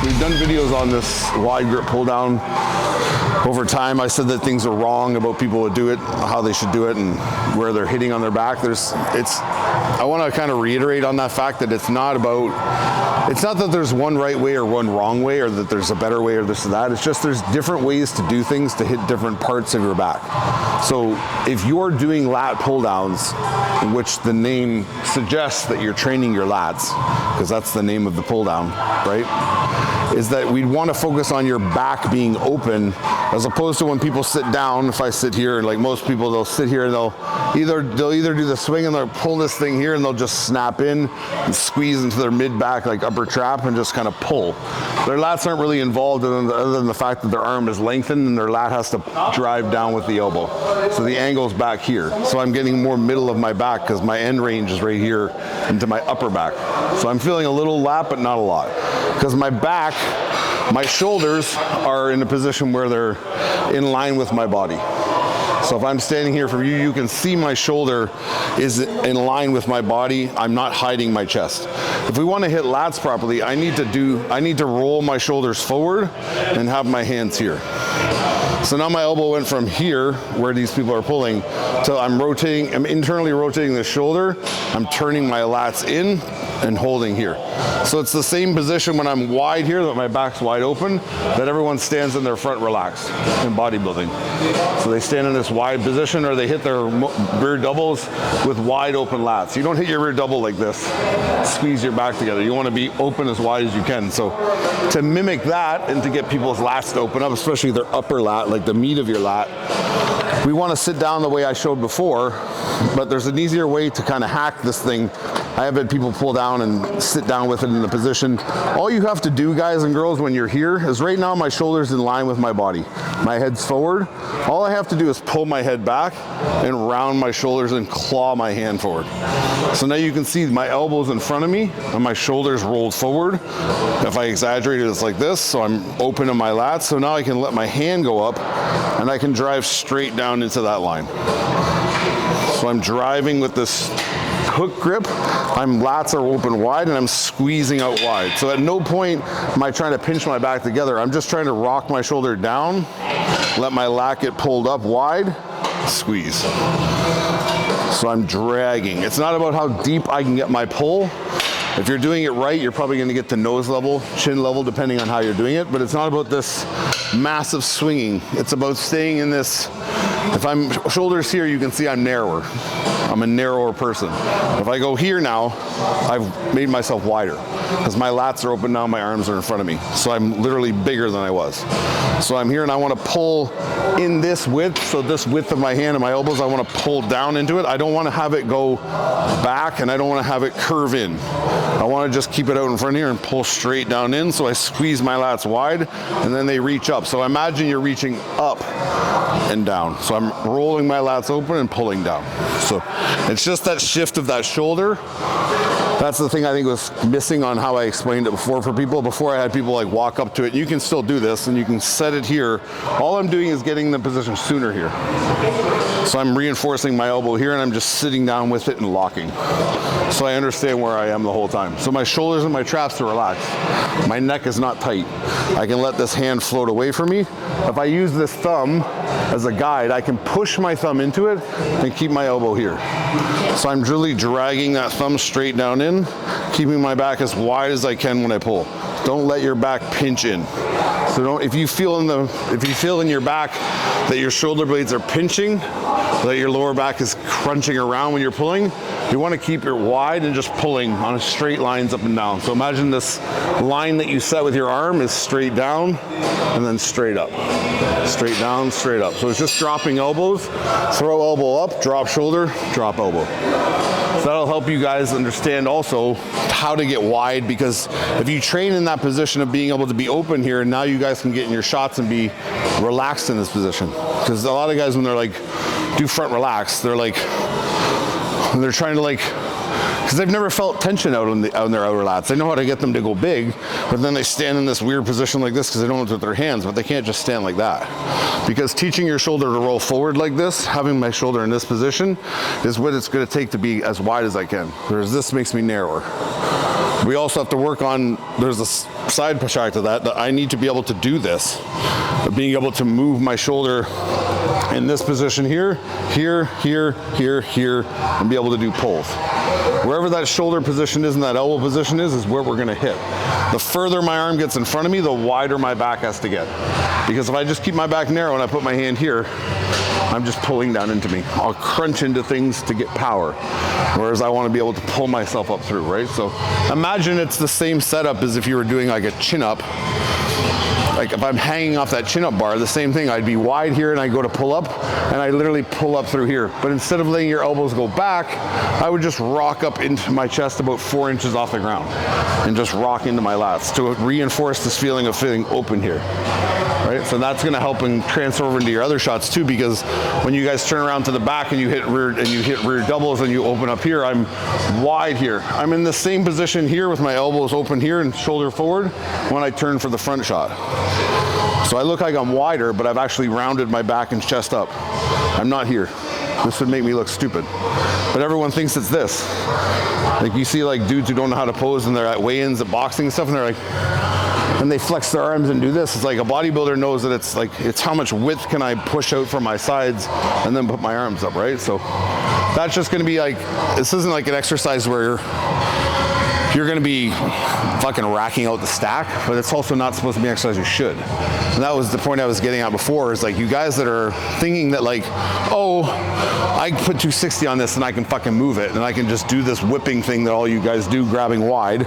We've done videos on this wide grip pull down. Over time, I said that things are wrong about people who do it, how they should do it, and where they're hitting on their back. I want to kind of reiterate on that fact that it's not that there's one right way or one wrong way, or that there's a better way or this or that. It's just there's different ways to do things to hit different parts of your back. So if you're doing lat pull downs, which the name suggests that you're training your lats, because that's the name of the pull down, right? Is that we'd want to focus on your back being open, as opposed to when people sit down. If I sit here, like most people, they'll sit here and they'll either do the swing and they'll pull this thing here and they'll just snap in and squeeze into their mid back like upper trap and just kind of pull. Their lats aren't really involved other than the fact that their arm is lengthened and their lat has to drive down with the elbow. So the angle's back here. So I'm getting more middle of my back because my end range is right here into my upper back. So I'm feeling a little lat, but not a lot. Because my back, my shoulders are in a position where they're in line with my body. So if I'm standing here for you, you can see my shoulder is in line with my body. I'm not hiding my chest. If we want to hit lats properly, I need to roll my shoulders forward and have my hands here. So now my elbow went from here, where these people are pulling, to I'm internally rotating the shoulder. I'm turning my lats in and holding here. So it's the same position when I'm wide here, that my back's wide open, that everyone stands in their front relaxed in bodybuilding. So they stand in this wide position, or they hit their rear doubles with wide open lats. You don't hit your rear double like this, squeeze your back together. You want to be open as wide as you can. So to mimic that and to get people's lats to open up, especially their upper lat, like the meat of your lat, we want to sit down the way I showed before, but there's an easier way to kind of hack this thing. I have had people pull down and sit down with it in the position. All you have to do, guys and girls, when you're here is right now my shoulder's in line with my body. My head's forward. All I have to do is pull my head back and round my shoulders and claw my hand forward. So now you can see my elbows in front of me and my shoulders rolled forward. If I exaggerate it, it's like this, so I'm open in my lats. So now I can let my hand go up and I can drive straight down into that line. So I'm driving with this hook grip, my lats are open wide and I'm squeezing out wide. So at no point am I trying to pinch my back together. I'm just trying to rock my shoulder down, let my lat get pulled up wide, squeeze. So I'm dragging. It's not about how deep I can get my pull. If you're doing it right, you're probably going to get to nose level, chin level, depending on how you're doing it. But it's not about this massive swinging. It's about staying in this. If I'm shoulders here, you can see I'm narrower. I'm a narrower person. If I go here now, I've made myself wider because my lats are open now, my arms are in front of me. So I'm literally bigger than I was. So I'm here and I want to pull in this width. So this width of my hand and my elbows, I want to pull down into it. I don't want to have it go back and I don't want to have it curve in. I want to just keep it out in front here and pull straight down in. So I squeeze my lats wide and then they reach up. So imagine you're reaching up and down. So I'm rolling my lats open and pulling down. So it's just that shift of that shoulder. That's the thing I think was missing on how I explained it before for people. Before I had people like walk up to it. You can still do this and you can set it here. All I'm doing is getting the position sooner here. So I'm reinforcing my elbow here and I'm just sitting down with it and locking. So I understand where I am the whole time. So my shoulders and my traps are relaxed. My neck is not tight. I can let this hand float away from me. If I use this thumb as a guide, I can push my thumb into it and keep my elbow here. So I'm really dragging that thumb straight down in, keeping my back as wide as I can when I pull. Don't let your back pinch in. So if you feel in your back that your shoulder blades are pinching, that your lower back is crunching around when you're pulling, you want to keep it wide and just pulling on straight lines up and down. So imagine this line that you set with your arm is straight down and then straight up. Straight down, straight up. So it's just dropping elbows, throw elbow up, drop shoulder, drop elbow. So that'll help you guys understand also how to get wide, because if you train in that position of being able to be open here, now you guys can get in your shots and be relaxed in this position. Because a lot of guys, when they're like, do front relax, they're like, they're trying to like, because they've never felt tension out on their outer lats. They know how to get them to go big, but then they stand in this weird position like this because they don't do it with their hands, but they can't just stand like that. Because teaching your shoulder to roll forward like this, having my shoulder in this position, is what it's going to take to be as wide as I can. Whereas this makes me narrower. We also have to work on, there's side track to that I need to be able to do this, being able to move my shoulder in this position here, here, and be able to do pulls. Wherever that shoulder position is and that elbow position is where we're gonna hit. The further my arm gets in front of me, the wider my back has to get. Because if I just keep my back narrow and I put my hand here, I'm just pulling down into me. I'll crunch into things to get power. Whereas I want to be able to pull myself up through, right? So imagine it's the same setup as if you were doing like a chin up. Like if I'm hanging off that chin up bar, the same thing. I'd be wide here and I go to pull up and I literally pull up through here. But instead of letting your elbows go back, I would just rock up into my chest about 4 inches off the ground and just rock into my lats to reinforce this feeling of feeling open here. Right? So that's going to help and transfer over into your other shots too, because when you guys turn around to the back and you hit rear doubles and you open up here, I'm wide here. I'm in the same position here with my elbows open here and shoulder forward when I turn for the front shot. So I look like I'm wider, but I've actually rounded my back and chest up. I'm not here. This would make me look stupid. But everyone thinks it's this. Like you see like dudes who don't know how to pose and they're at weigh-ins at boxing and stuff and they're like, and they flex their arms and do this. It's like a bodybuilder knows that it's how much width can I push out from my sides and then put my arms up, right? So that's just gonna be like, this isn't like an exercise where you're gonna be fucking racking out the stack, but it's also not supposed to be an exercise you should. And that was the point I was getting at before, is like you guys that are thinking that like, oh, I put 260 on this and I can fucking move it and I can just do this whipping thing that all you guys do, grabbing wide.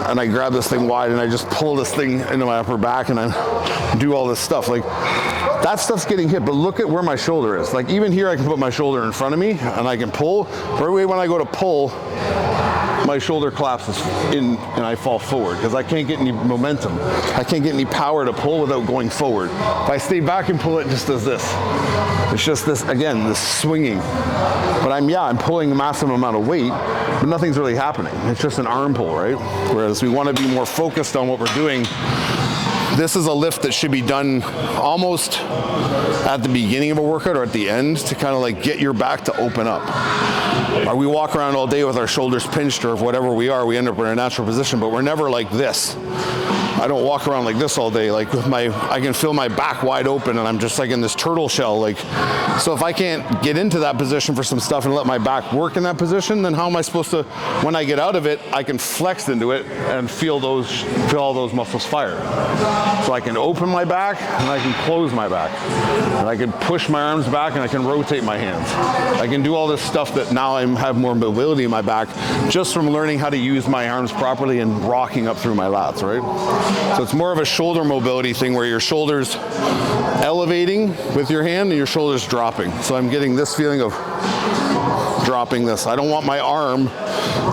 And I grab this thing wide and I just pull this thing into my upper back and I do all this stuff. Like that stuff's getting hit, but look at where my shoulder is. Like even here I can put my shoulder in front of me and I can pull. Right away when I go to pull, my shoulder collapses in and I fall forward because I can't get any momentum. I can't get any power to pull without going forward. If I stay back and pull, it just does this. It's just this, again, this swinging. But I'm pulling a massive amount of weight, but nothing's really happening. It's just an arm pull, right? Whereas we want to be more focused on what we're doing. This is a lift that should be done almost at the beginning of a workout or at the end to kind of like get your back to open up. Or we walk around all day with our shoulders pinched or whatever we are, we end up in a natural position, but we're never like this. I don't walk around like this all day, like with I can feel my back wide open and I'm just like in this turtle shell. Like, so if I can't get into that position for some stuff and let my back work in that position, then how am I supposed to, when I get out of it, I can flex into it and feel all those muscles fire. So I can open my back and I can close my back. And I can push my arms back and I can rotate my hands. I can do all this stuff that now I have more mobility in my back just from learning how to use my arms properly and rocking up through my lats, right? So it's more of a shoulder mobility thing where your shoulders elevating with your hand and your shoulders dropping. So I'm getting this feeling of dropping this. I don't want my arm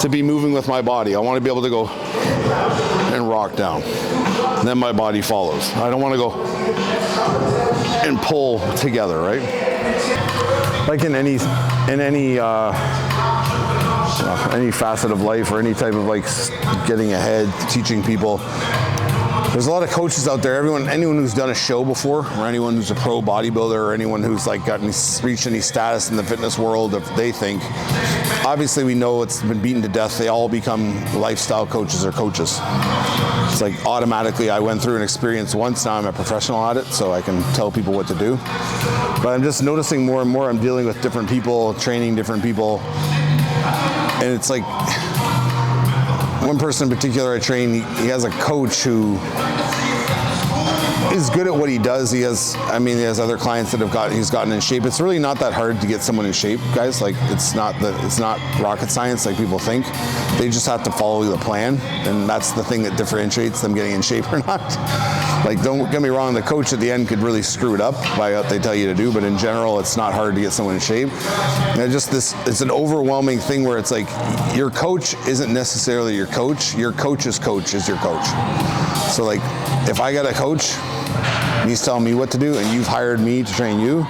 to be moving with my body. I want to be able to go and rock down. And then my body follows. I don't want to go and pull together, right? Like in any facet of life or any type of like getting ahead, teaching people. There's a lot of coaches out there. Anyone who's done a show before, or anyone who's a pro bodybuilder, or anyone who's like reached any status in the fitness world, if they think, obviously we know it's been beaten to death. They all become lifestyle coaches or coaches. It's like automatically I went through an experience once, now I'm a professional at it, so I can tell people what to do. But I'm just noticing more and more I'm dealing with different people, training different people, and it's like, one person in particular I train, he has a coach who is good at what he does. He has other clients that he's gotten in shape. It's really not that hard to get someone in shape, guys. Like it's not rocket science like people think. They just have to follow the plan, and that's the thing that differentiates them getting in shape or not. Like, don't get me wrong, the coach at the end could really screw it up by what they tell you to do, but in general, it's not hard to get someone in shape. And it's an overwhelming thing where it's like, your coach isn't necessarily your coach is your coach. So like, if I got a coach, and he's telling me what to do, and you've hired me to train you,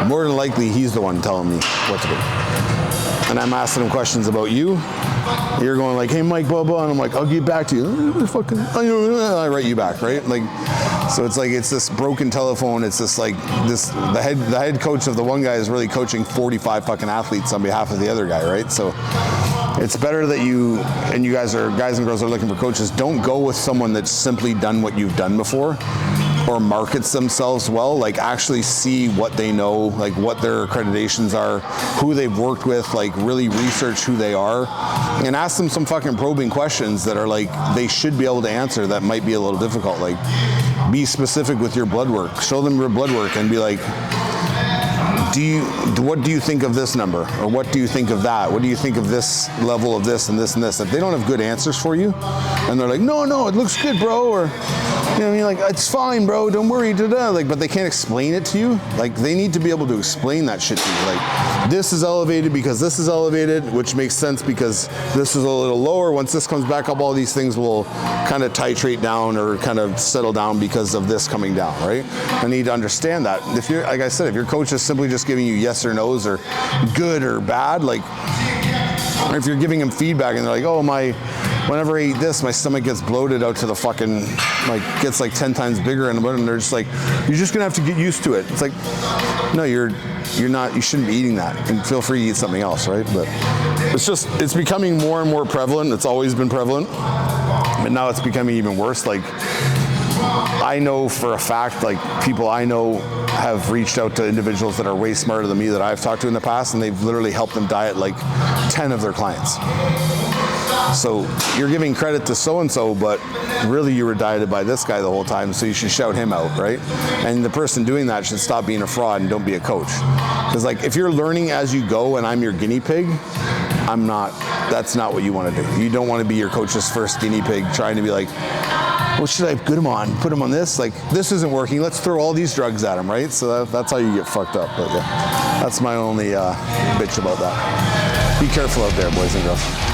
more than likely, he's the one telling me what to do. And I'm asking him questions about you. You're going like, hey, Mike, blah, blah, and I'm like, I'll get back to you. I write you back, right? Like, so it's like, it's this broken telephone. It's this like, the head coach of the one guy is really coaching 45 fucking athletes on behalf of the other guy, right? So it's better that you guys and girls are looking for coaches, don't go with someone that's simply done what you've done before or markets themselves well. Like, actually see what they know, like what their accreditations are, who they've worked with, like really research who they are, and ask them some fucking probing questions that are like, they should be able to answer that might be a little difficult. Like, be specific with your blood work. Show them your blood work and be like, what do you think of this number? Or what do you think of that? What do you think of this level of this and this and this? If they don't have good answers for you, and they're like, no, it looks good, bro, or, you know what I mean, like, it's fine, bro, don't worry, like, but they can't explain it to you. Like, they need to be able to explain that shit to you. Like, this is elevated because this is elevated, which makes sense because this is a little lower. Once this comes back up, all these things will kind of titrate down or kind of settle down because of this coming down, right? I need to understand that. If you're, like I said, if your coach is simply just giving you yes or no's or good or bad, like, or if you're giving them feedback and they're like, oh, whenever I eat this, my stomach gets bloated out to the fucking, like, gets like 10 times bigger, and they're just like, you're just gonna have to get used to it. It's like, no, you're not, you shouldn't be eating that, and feel free to eat something else, right? But it's becoming more and more prevalent. It's always been prevalent, but now it's becoming even worse. Like, I know for a fact, like, people I know have reached out to individuals that are way smarter than me that I've talked to in the past, and they've literally helped them diet like 10 of their clients. So you're giving credit to so-and-so, but really you were dieted by this guy the whole time, so you should shout him out, right? And the person doing that should stop being a fraud and don't be a coach. Because, like, if you're learning as you go and I'm your guinea pig, that's not what you want to do. You don't want to be your coach's first guinea pig trying to be like, what should I put him on? Put him on this? Like, this isn't working. Let's throw all these drugs at him, right? So that's how you get fucked up. But yeah, that's my only bitch about that. Be careful out there, boys and girls.